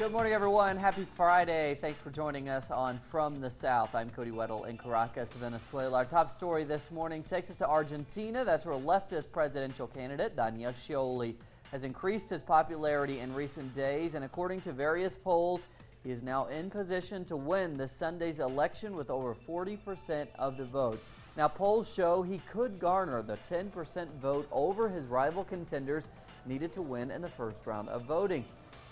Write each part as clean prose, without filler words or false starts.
Good morning, everyone. Happy Friday. Thanks for joining us on From the South. I'm Cody Weddle in Caracas, Venezuela. Our top story this morning takes us to Argentina. That's where leftist presidential candidate Daniel Scioli has increased his popularity in recent days, and according to various polls, he is now in position to win this Sunday's election with over 40% of the vote. Now, polls show he could garner the 10% vote over his rival contenders needed to win in the first round of voting.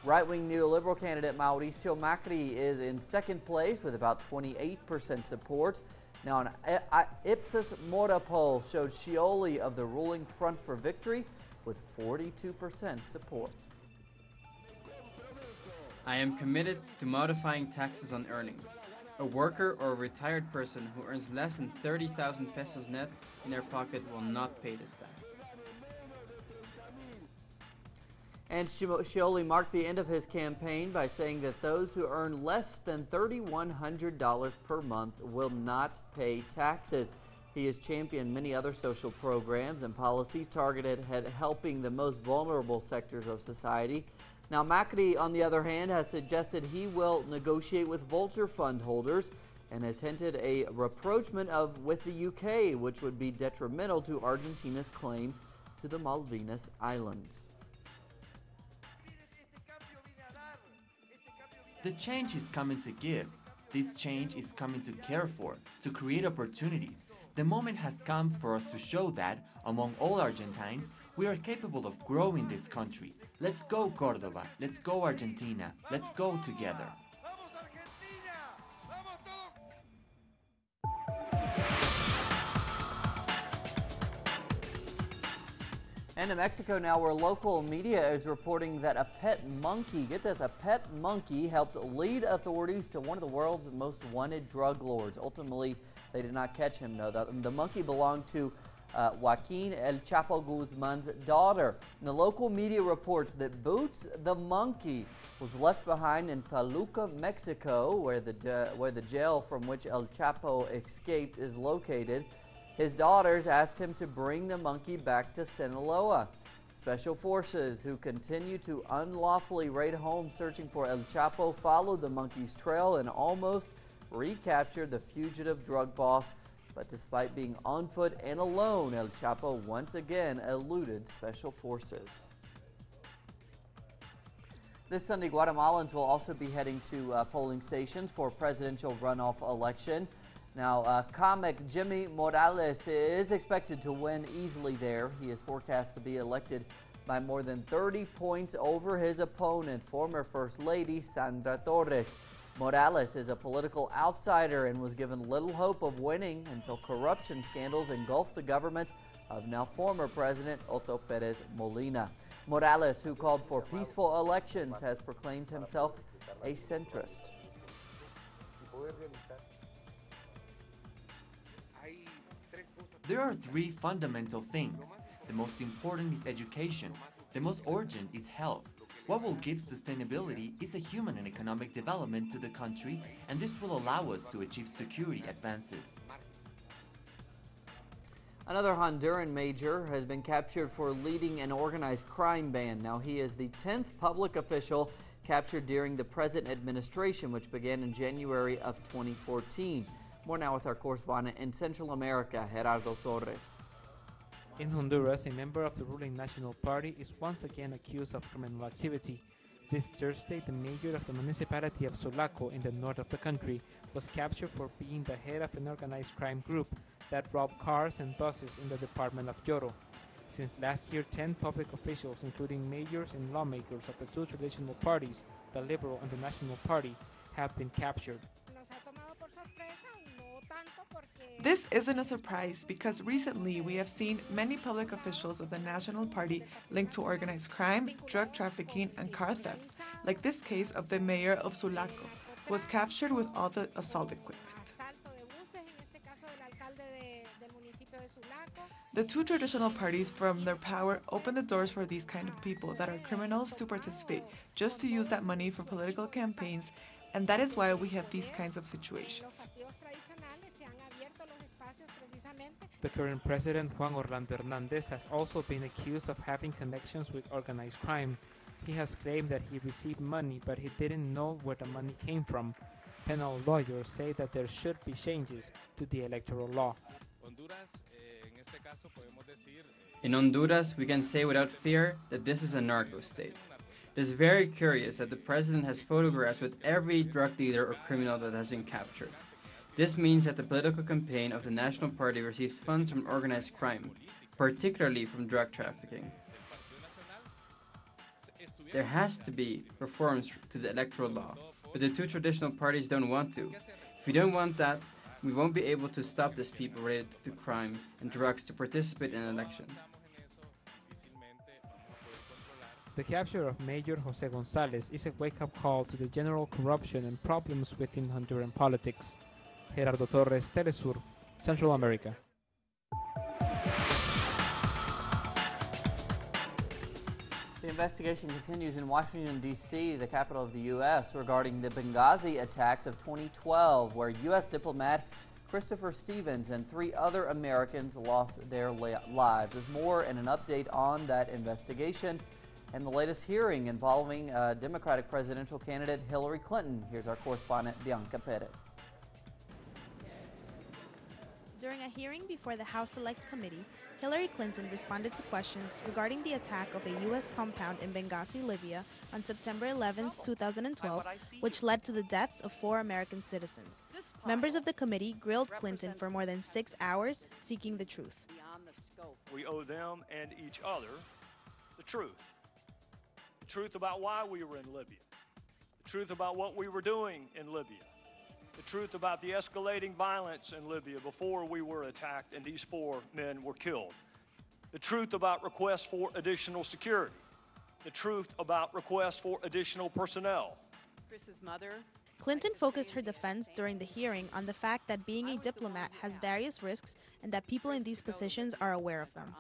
Right-wing neoliberal candidate Mauricio Macri is in second place with about 28% support. Now, an Ipsos Mora poll showed Scioli of the ruling Front for Victory with 42% support. I am committed to modifying taxes on earnings. A worker or a retired person who earns less than 30,000 pesos net in their pocket will not pay this tax. And Scioli marked the end of his campaign by saying that those who earn less than $3,100 per month will not pay taxes. He has championed many other social programs and policies targeted at helping the most vulnerable sectors of society. Now, Macri, on the other hand, has suggested he will negotiate with vulture fund holders and has hinted a rapprochement with the UK, which would be detrimental to Argentina's claim to the Malvinas Islands. The change is coming to give. This change is coming to care for, to create opportunities. The moment has come for us to show that, among all Argentines, we are capable of growing this country. Let's go, Córdoba. Let's go, Argentina. Let's go together. And in Mexico now, where local media is reporting that a pet monkey, get this, a pet monkey helped lead authorities to one of the world's most wanted drug lords. Ultimately, they did not catch him, though. The monkey belonged to Joaquin El Chapo Guzman's daughter. And the local media reports that Boots the monkey was left behind in Toluca, Mexico, where the jail from which El Chapo escaped is located. His daughters asked him to bring the monkey back to Sinaloa. Special forces who continue to unlawfully raid homes searching for El Chapo followed the monkey's trail and almost recaptured the fugitive drug boss. But despite being on foot and alone, El Chapo once again eluded special forces. This Sunday, Guatemalans will also be heading to polling stations for presidential runoff election. Now, comic Jimmy Morales is expected to win easily there. He is forecast to be elected by more than 30 points over his opponent, former First Lady Sandra Torres. Morales is a political outsider and was given little hope of winning until corruption scandals engulfed the government of now former President Otto Pérez Molina. Morales, who called for peaceful elections, has proclaimed himself a centrist. There are three fundamental things. The most important is education. The most urgent is health. What will give sustainability is a human and economic development to the country, and this will allow us to achieve security advances. Another Honduran major has been captured for leading an organized crime band. Now, he is the 10th public official captured during the present administration, which began in January of 2014. More now with our correspondent in Central America, Gerardo Torres. In Honduras, a member of the ruling National Party is once again accused of criminal activity. This Thursday, the mayor of the municipality of Sulaco in the north of the country was captured for being the head of an organized crime group that robbed cars and buses in the department of Lloro. Since last year, 10 public officials, including mayors and lawmakers of the two traditional parties, the Liberal and the National Party, have been captured. This isn't a surprise because recently we have seen many public officials of the National Party linked to organized crime, drug trafficking, and car theft, like this case of the mayor of Sulaco, who was captured with all the assault equipment. The two traditional parties, from their power, open the doors for these kind of people that are criminals to participate, just to use that money for political campaigns, and that is why we have these kinds of situations. The current president, Juan Orlando Hernández, has also been accused of having connections with organized crime. He has claimed that he received money, but he didn't know where the money came from. Penal lawyers say that there should be changes to the electoral law. In Honduras, we can say without fear that this is a narco state. It is very curious that the president has photographs with every drug dealer or criminal that has been captured. This means that the political campaign of the National Party received funds from organized crime, particularly from drug trafficking. There has to be reforms to the electoral law, but the two traditional parties don't want to. If we don't want that, we won't be able to stop these people related to crime and drugs to participate in elections. The capture of Mayor José González is a wake-up call to the general corruption and problems within Honduran politics. Gerardo Torres, teleSUR, Central America. The investigation continues in Washington, D.C., the capital of the U.S., regarding the Benghazi attacks of 2012, where U.S. diplomat Christopher Stevens and 3 other Americans lost their lives. There's more and an update on that investigation and the latest hearing involving Democratic presidential candidate Hillary Clinton. Here's our correspondent, Bianca Perez. During a hearing before the House Select Committee, Hillary Clinton responded to questions regarding the attack of a U.S. compound in Benghazi, Libya on September 11, 2012, which led to the deaths of 4 American citizens. Members of the committee grilled Clinton for more than 6 hours, seeking the truth. We owe them and each other the truth. The truth about why we were in Libya. The truth about what we were doing in Libya. The truth about the escalating violence in Libya before we were attacked and these 4 men were killed. The truth about requests for additional security. The truth about requests for additional personnel. Chris's mother. Clinton focused her defense during the hearing on the fact that being a diplomat has various risks and that people in these positions are aware of them.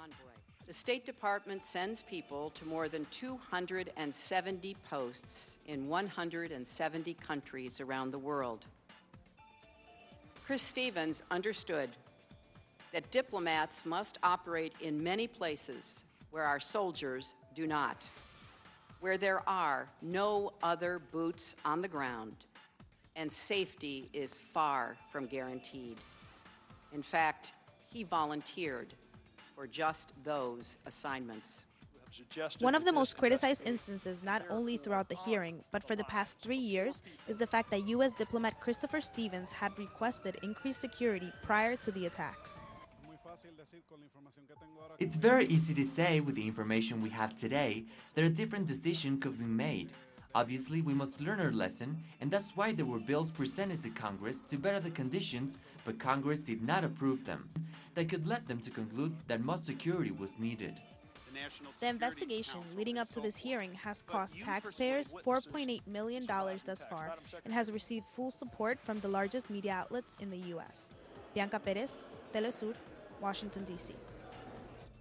The State Department sends people to more than 270 posts in 170 countries around the world. Chris Stevens understood that diplomats must operate in many places where our soldiers do not, where there are no other boots on the ground, and safety is far from guaranteed. In fact, he volunteered for just those assignments. One of the most criticized instances, not only throughout the hearing, but for the past 3 years, is the fact that U.S. diplomat Christopher Stevens had requested increased security prior to the attacks. It's very easy to say with the information we have today that a different decision could be made. Obviously, we must learn our lesson, and that's why there were bills presented to Congress to better the conditions, but Congress did not approve them. That could lead them to conclude that more security was needed. The investigation leading up to this hearing has cost taxpayers $4.8 million thus far and has received full support from the largest media outlets in the U.S. Bianca Perez, teleSUR, Washington, D.C.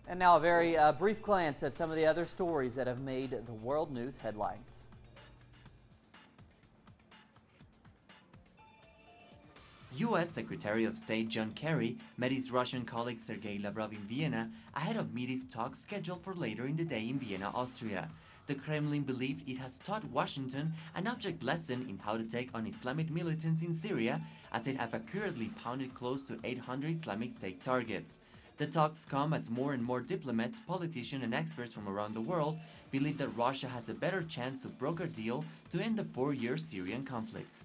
And now a very brief glance at some of the other stories that have made the world news headlines. U.S. Secretary of State John Kerry met his Russian colleague Sergei Lavrov in Vienna ahead of meeting talks scheduled for later in the day in Vienna, Austria. The Kremlin believed it has taught Washington an object lesson in how to take on Islamic militants in Syria, as it have accurately pounded close to 800 Islamic State targets. The talks come as more and more diplomats, politicians and experts from around the world believe that Russia has a better chance to broker a deal to end the 4-year Syrian conflict.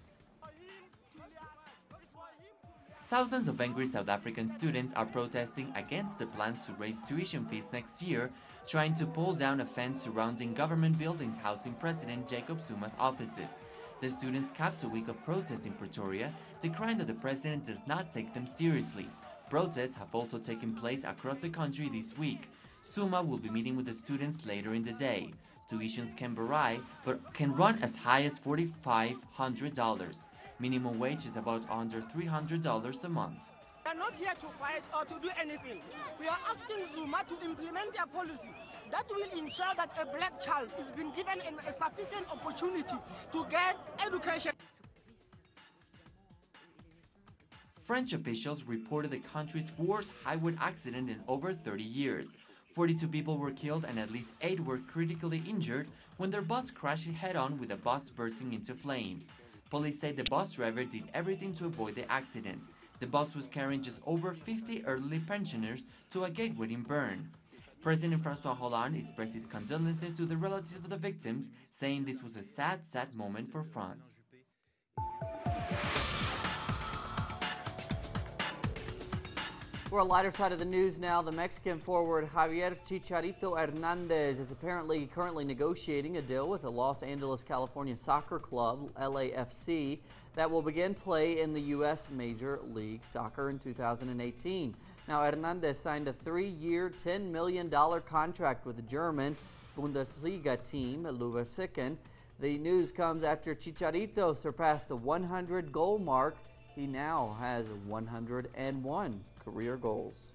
Thousands of angry South African students are protesting against the plans to raise tuition fees next year, trying to pull down a fence surrounding government buildings housing President Jacob Zuma's offices. The students capped a week of protests in Pretoria, decrying that the president does not take them seriously. Protests have also taken place across the country this week. Zuma will be meeting with the students later in the day. Tuitions can vary, but can run as high as $4,500. Minimum wage is about under $300 a month. We are not here to fight or to do anything. We are asking Zuma to implement a policy that will ensure that a black child is being given a sufficient opportunity to get education. French officials reported the country's worst highway accident in over 30 years. 42 people were killed and at least 8 were critically injured when their bus crashed head-on with a bus bursting into flames. Police say the bus driver did everything to avoid the accident. The bus was carrying just over 50 elderly pensioners to a gateway in Bern. President François Hollande expressed his condolences to the relatives of the victims, saying this was a sad, sad moment for France. For a lighter side of the news now, the Mexican forward Javier Chicharito Hernandez is apparently currently negotiating a deal with the Los Angeles, California soccer club, LAFC, that will begin play in the U.S. Major League Soccer in 2018. Now, Hernandez signed a 3-year, $10 million contract with the German Bundesliga team, Leverkusen. The news comes after Chicharito surpassed the 100-goal mark. He now has 101 career goals.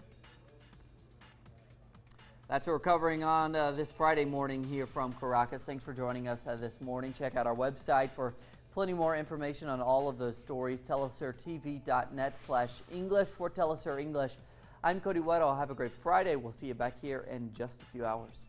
That's what we're covering on this Friday morning here from Caracas. Thanks for joining us this morning. Check out our website for plenty more information on all of those stories. telesurtv.net/English. For teleSUR English, I'm Cody Weddle. Have a great Friday. We'll see you back here in just a few hours.